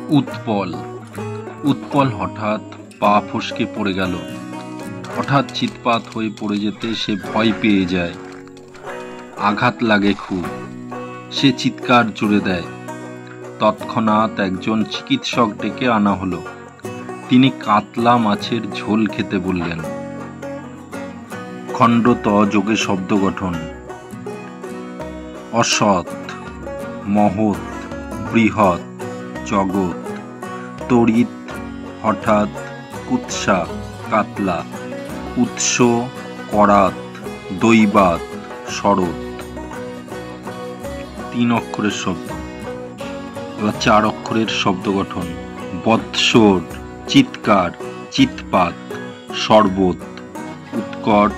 উৎপল উৎপল হঠাৎ পা ফসকে পড়ে গেল। হঠাৎ চিৎপাত হয়ে পড়ে যেতে সে ভয় পেয়ে যায়। আঘাত লাগে খুব। সে চিৎকার জুড়ে দেয়। তৎক্ষণাৎ একজন চিকিৎসক ডেকে আনা হলো। তিনি কাতলা মাছের ঝোল খেতে বললেন। খণ্ডত যোগে শব্দ গঠন: অসৎ, মহৎ, বৃহৎ, জগৎ, তড়িৎ, হঠাৎ, কুৎসা, কাতলা, উৎস, করাত, দৈবাত, শরৎ। 3 অক্ষরের শব্দ। এবার 4 অক্ষরের শব্দ গঠন: বৎসর, চিৎকার, চিৎপাত, শরবত, উৎকট,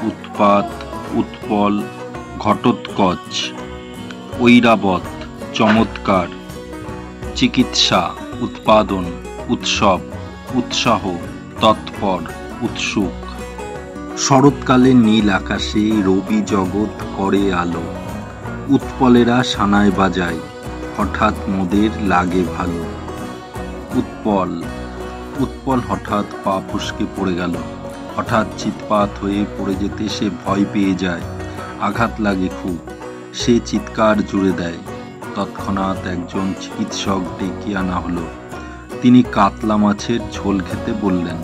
উৎপাত, উৎপল, ঘটোৎকচ, ঐরাবত, চমৎকার, চিকিৎসা, উৎপাদন, উৎসব, উৎসাহ, তৎপর, উৎসুক। শরৎকালে নীল আকাশে রবি জগৎ করে আলো। উৎপলেরা সানায় বাজায়, হঠাৎ মোদের লাগে ভালো। উৎপল উৎপল হঠাৎ পা ফসকে পড়ে গেল। হঠাৎ চিৎপাত হয়ে পড়ে যেতে সে ভয় পেয়ে যায়। আঘাত লাগে খুব। সে চিৎকার জুড়ে দেয়। তৎক্ষণাৎ একজন চিকিৎসক ডেকে আনা হলো। তিনি কাতলা মাছের ঝোল খেতে বললেন।